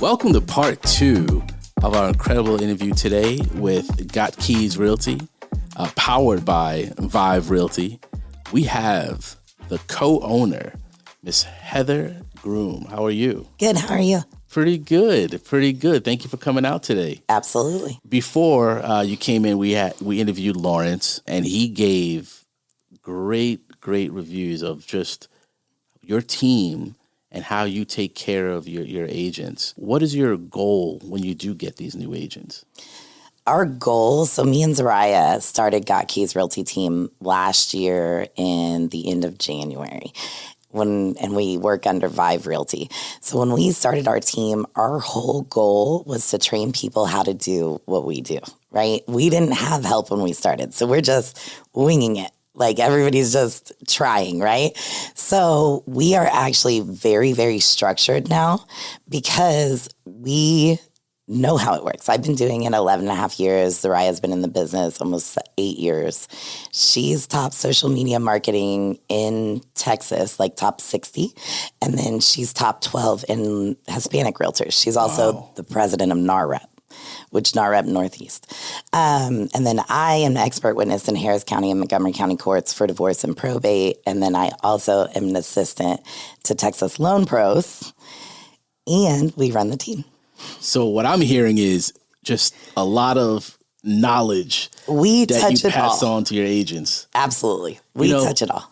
Welcome to part 2 of our incredible interview today with Got Keys Realty, powered by Vive Realty. We have the co-owner, Miss Heather Groom. How are you? Good. How are you? Pretty good. Pretty good. Thank you for coming out today. Absolutely. Before you came in, we interviewed Lawrence, and he gave great reviews of just your team and how you take care of your agents. What is your goal when you do get these new agents? Our goal, so me and Zariah started Got Keys Realty team last year in the end of January. And we work under Vive Realty. So when we started our team, our whole goal was to train people how to do what we do, right? We didn't have help when we started, so we're just winging it. Like everybody's just trying, right? So we are actually very, very structured now because we know how it works. I've been doing it 11 and a half years. Zariah's been in the business almost 8 years. She's top social media marketing in Texas, like top 60. And then she's top 12 in Hispanic realtors. She's also the president of NARREP, which NARREP Northeast. And then I am an expert witness in Harris County and Montgomery County courts for divorce and probate. And then I also am an assistant to Texas Loan Pros. And we run the team. So what I'm hearing is just a lot of knowledge that you pass on to your agents. Absolutely. We touch it all.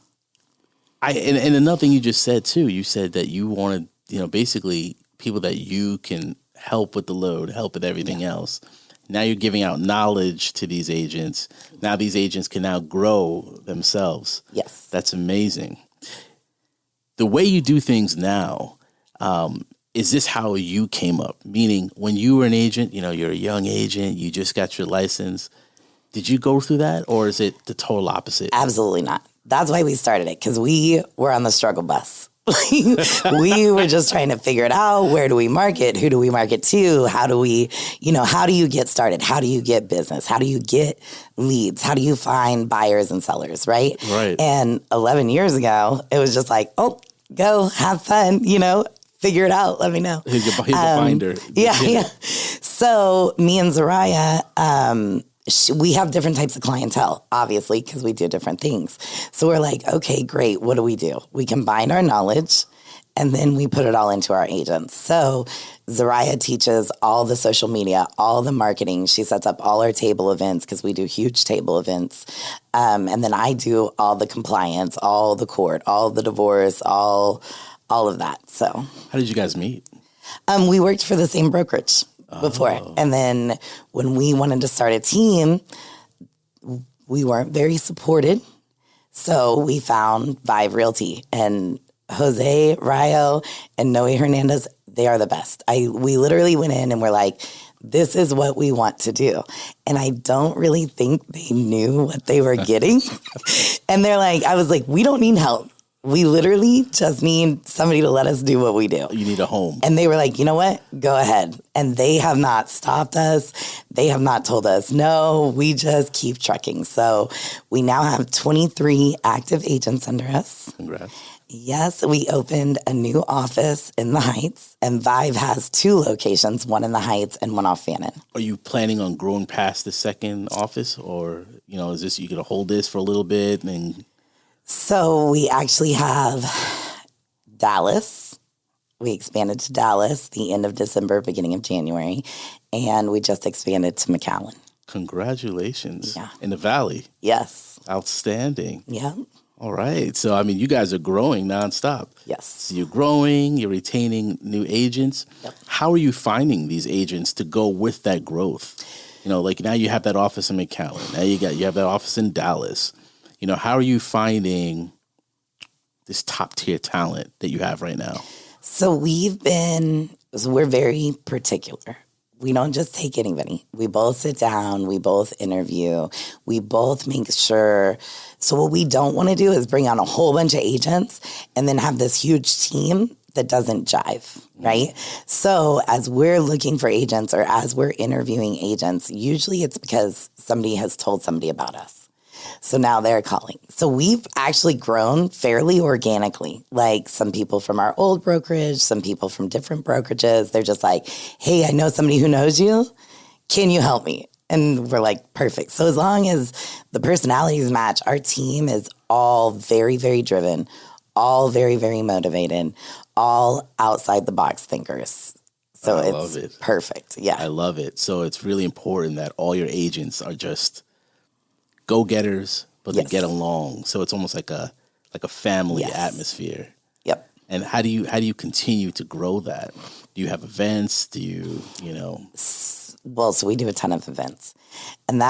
And another thing you just said too, you said that you wanted, basically people that you can help with the load, help with everything else. Now you're giving out knowledge to these agents. Now these agents can now grow themselves. Yes. That's amazing. The way you do things now, is this how you came up? Meaning when you were an agent, you're a young agent, you just got your license. Did you go through that, or is it the total opposite? Absolutely not. That's why we started it, because we were on the struggle bus. We were just trying to figure it out. Where do we market? Who do we market to? How do we, how do you get started? How do you get business? How do you get leads? How do you find buyers and sellers, right? Right. And 11 years ago, it was just like, go have fun, figure it out. Let me know. Here's your binder. Yeah. So me and Zariah, we have different types of clientele, obviously, because we do different things. So we're like, okay, great. What do? We combine our knowledge, and then we put it all into our agents. So Zariah teaches all the social media, all the marketing. She sets up all our table events because we do huge table events. And then I do all the compliance, all the court, all the divorce, all of that. So how did you guys meet? We worked for the same brokerage before. And then when we wanted to start a team, we weren't very supported. So we found Vive Realty, and Jose Rayo and Noe Hernandez, they are the best. We literally went in and we're like, this is what we want to do. And I don't really think they knew what they were getting. And I was like, we don't need help. We literally just need somebody to let us do what we do. You need a home. And they were like, you know what? Go ahead. And they have not stopped us. They have not told us no. We just keep trucking. So we now have 23 active agents under us. Congrats. Yes, we opened a new office in the Heights, and Vive has 2 locations, one in the Heights and one off Fannin. Are you planning on growing past the second office, or, is this, you going to hold this for a little bit and... So we actually have Dallas. We expanded to Dallas the end of December, beginning of January, and we just expanded to McAllen. Congratulations. Yeah. In the Valley. Yes. Outstanding. Yeah. All right. So, you guys are growing nonstop. Yes. So you're growing, you're retaining new agents. Yep. How are you finding these agents to go with that growth? Now you have that office in McAllen. Now you have that office in Dallas. How are you finding this top tier talent that you have right now? So we're very particular. We don't just take anybody. We both sit down, we both interview, we both make sure. So what we don't want to do is bring on a whole bunch of agents and then have this huge team that doesn't jive, right? So as we're looking for agents or as we're interviewing agents, usually it's because somebody has told somebody about us. So now they're calling. So we've actually grown fairly organically. Like some people from our old brokerage, some people from different brokerages. They're just like, hey, I know somebody who knows you. Can you help me? And we're like, perfect. So as long as the personalities match, our team is all very, very driven, all very, very motivated, all outside the box thinkers. So I love it. Perfect. Yeah. I love it. So it's really important that all your agents are just go-getters, but they get along. So it's almost like a family atmosphere. Yep. And how do you continue to grow that? Do you have events? Do you know? Well, so we do a ton of events, and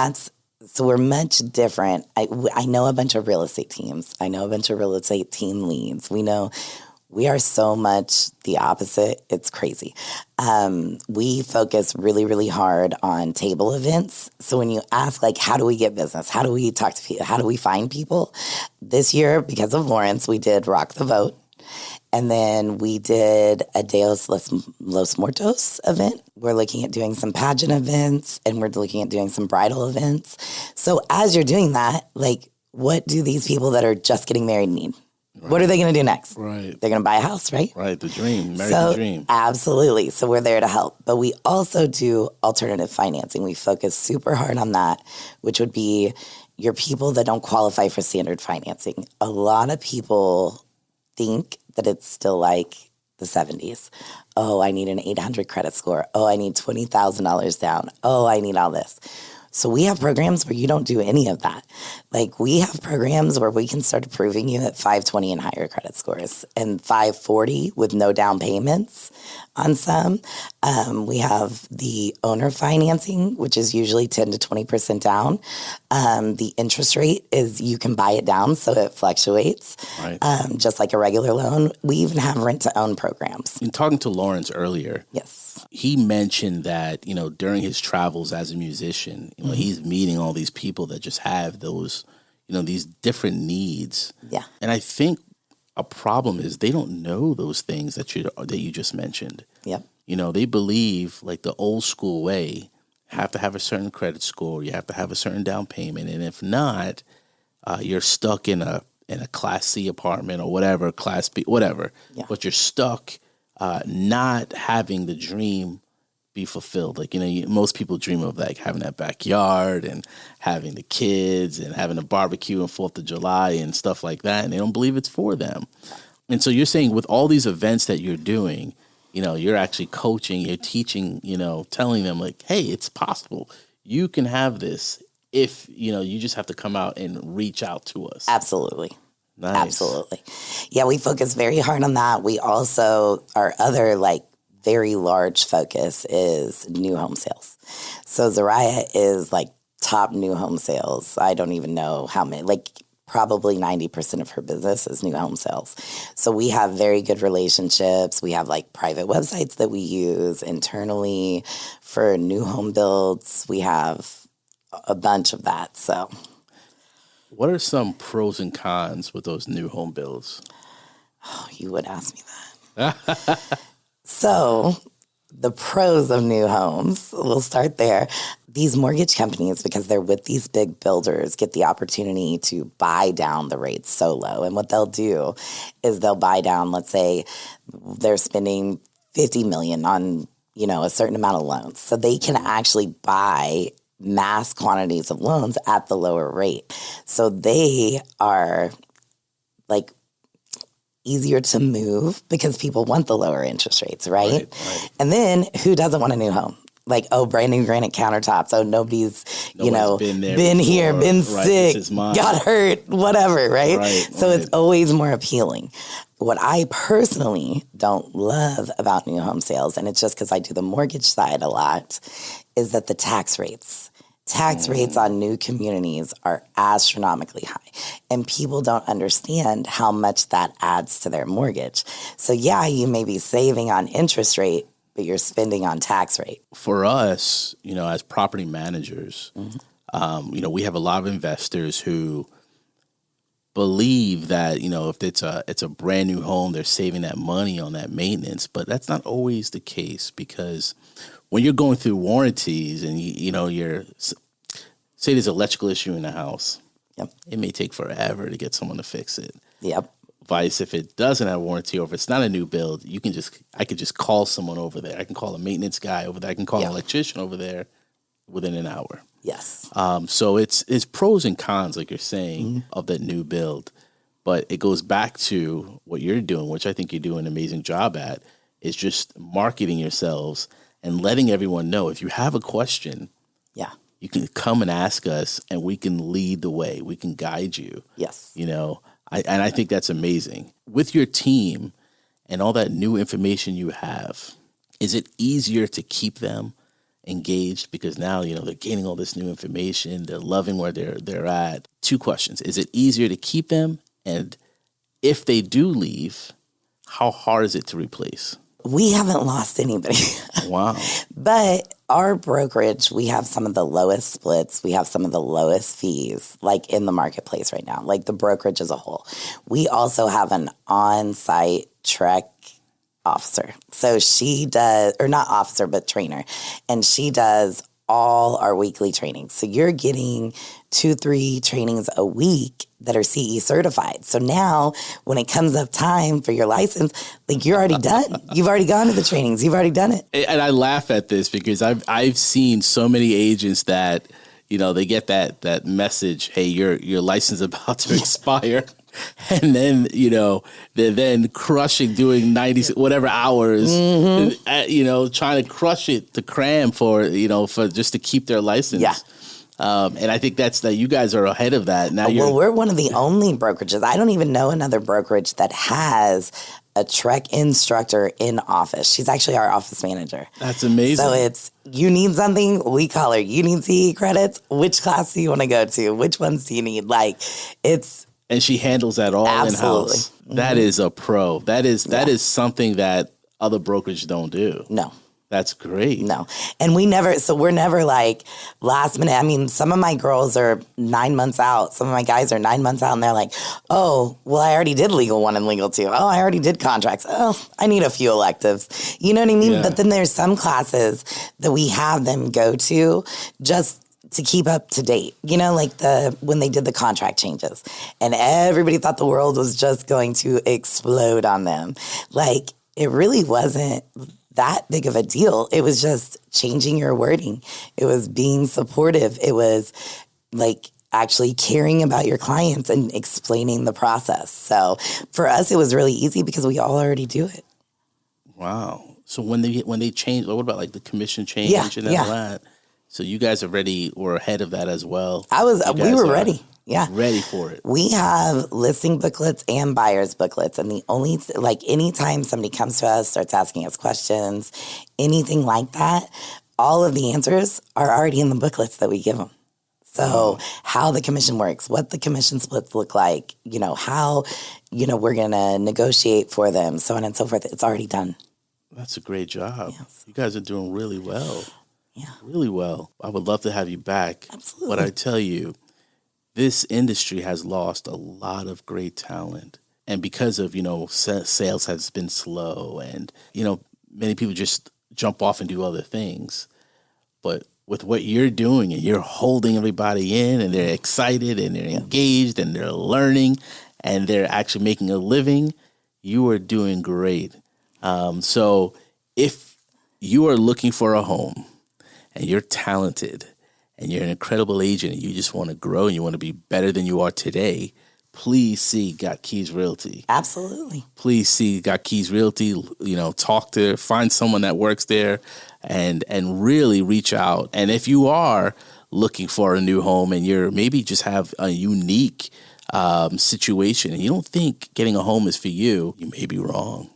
so we're much different. I know a bunch of real estate teams. I know a bunch of real estate team leads. We are so much the opposite. It's crazy. We focus really, really hard on table events. So when you ask, like, how do we get business? How do we talk to people? How do we find people? This year, because of Lawrence, we did Rock the Vote. And then we did a Deos Los Muertos event. We're looking at doing some pageant events, and we're looking at doing some bridal events. So as you're doing that, like, what do these people that are just getting married need? Right. What are they going to do next? Right. They're going to buy a house, right? Right, the dream, American dream. Absolutely. So we're there to help. But we also do alternative financing. We focus super hard on that, which would be your people that don't qualify for standard financing. A lot of people think that it's still like the 70s. Oh, I need an 800 credit score. Oh, I need $20,000 down. Oh, I need all this. So we have programs where you don't do any of that. Like we have programs where we can start approving you at 520 and higher credit scores and 540 with no down payments on some. We have the owner financing, which is usually 10 to 20% down. The interest rate is you can buy it down so it fluctuates, right. Just like a regular loan. We even have rent to own programs. In talking to Lawrence earlier, yes, he mentioned that, during his travels as a musician, he's meeting all these people that just have those, these different needs. Yeah. And I think a problem is they don't know those things that you just mentioned. Yep. They believe like the old school way, have to have a certain credit score, you have to have a certain down payment, and if not, you're stuck in a Class C apartment or whatever, Class B, whatever. Yeah. But you're stuck not having the dream be fulfilled. Like, most people dream of like having that backyard and having the kids and having a barbecue and 4th of July and stuff like that. And they don't believe it's for them. And so you're saying with all these events that you're doing, you're actually coaching, you're teaching, telling them like, hey, it's possible. You can have this if, you just have to come out and reach out to us. Absolutely. Nice. Absolutely. Yeah, we focus very hard on that. We also, our other very large focus is new home sales. So Zariah is top new home sales. I don't even know how many, probably 90% of her business is new home sales. So we have very good relationships. We have private websites that we use internally for new home builds. We have a bunch of that. So what are some pros and cons with those new home builds? Oh, you would ask me that. So the pros of new homes, we'll start there. These mortgage companies, because they're with these big builders, get the opportunity to buy down the rates so low. And what they'll do is they'll buy down, let's say they're spending $50 million on, a certain amount of loans. So they can actually buy mass quantities of loans at the lower rate. So they are easier to move because people want the lower interest rates, right? And then who doesn't want a new home? Brand new granite countertops. Oh, nobody's been here, been sick, got hurt, whatever, right? So it's always more appealing. What I personally don't love about new home sales, and it's just because I do the mortgage side a lot, is that the tax rates on new communities are astronomically high. And people don't understand how much that adds to their mortgage. So yeah, you may be saving on interest rate, but you're spending on tax rate. For us, as property managers, we have a lot of investors who believe that, if it's a brand new home, they're saving that money on that maintenance. But that's not always the case, because when you're going through warranties and you're, say there's an electrical issue in the house Yep. It may take forever to get someone to fix it. Yep. Vice, if it doesn't have a warranty or if it's not a new build, I could just call someone over there. I can call a maintenance guy over there. I can call an electrician over there within an hour. Yes. So it's pros and cons, like you're saying, of that new build. But it goes back to what you're doing, which I think you're doing an amazing job at, is just marketing yourselves and letting everyone know if you have a question, you can come and ask us and we can lead the way. We can guide you. Yes. You know, I think that's amazing. With your team and all that new information you have, is it easier to keep them engaged? Because now, you know, they're gaining all this new information. They're loving where they're at. 2 questions. Is it easier to keep them? And if they do leave, how hard is it to replace? We haven't lost anybody. Wow. But our brokerage, we have some of the lowest splits. We have some of the lowest fees, like in the marketplace right now, like the brokerage as a whole. We also have an on-site Trek officer. So she does, or not officer, but trainer. And she does all our weekly trainings. So you're getting 2-3 trainings a week that are CE certified. So now when it comes up time for your license, like you're already done. You've already gone to the trainings. You've already done it. And I laugh at this because I've seen so many agents that, you know, they get that message, hey, your license is about to expire. And then, you know, they're then crushing, doing 90 whatever hours, you know, trying to crush it to cram for just to keep their license. Yeah. And I think that you guys are ahead of that. Now we're one of the only brokerages. I don't even know another brokerage that has a Trek instructor in office. She's actually our office manager. That's amazing. So it's, you need something, we call her. You need CE credits? Which class do you want to go to? Which ones do you need? Like, it's... And she handles that all in-house. That is a pro. That is something that other brokerages don't do. No. That's great. No. And we're never like last minute. I mean, some of my girls are 9 months out. Some of my guys are 9 months out and they're like, oh, well, I already did legal 1 and legal 2. Oh, I already did contracts. Oh, I need a few electives. You know what I mean? Yeah. But then there's some classes that we have them go to just to keep up to date, you know, like when they did the contract changes and everybody thought the world was just going to explode on them. Like, it really wasn't that big of a deal. It was just changing your wording. It was being supportive. It was like actually caring about your clients and explaining the process. So for us, it was really easy because we all already do it. Wow. So when they change, what about like the commission change and all that? So you guys were ahead of that as well. We were ready. Yeah. Ready for it. We have listing booklets and buyer's booklets. And the only, like anytime somebody comes to us, starts asking us questions, anything like that, all of the answers are already in the booklets that we give them. So how the commission works, what the commission splits look like, you know, how, you know, we're going to negotiate for them, so on and so forth. It's already done. That's a great job. Yes. You guys are doing really well. Yeah. Really well. I would love to have you back. Absolutely. But I tell you, this industry has lost a lot of great talent. And because of, you know, sales has been slow and, you know, many people just jump off and do other things. But with what you're doing and you're holding everybody in and they're excited and they're engaged and they're learning and they're actually making a living, you are doing great. So if you are looking for a home, and you're talented and you're an incredible agent and you just want to grow and you want to be better than you are today, please see Got Keys Realty. Absolutely. Please see Got Keys Realty, you know, find someone that works there and really reach out. And if you are looking for a new home and you're maybe just have a unique situation and you don't think getting a home is for you, you may be wrong.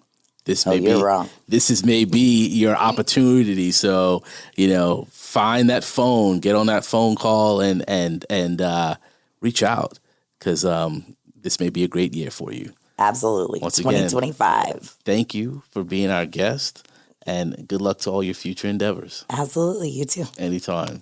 You're wrong. This is maybe your opportunity. So, you know, find that phone, get on that phone call and reach out because this may be a great year for you. Absolutely. Once 2025. Again, thank you for being our guest and good luck to all your future endeavors. Absolutely. You too. Anytime.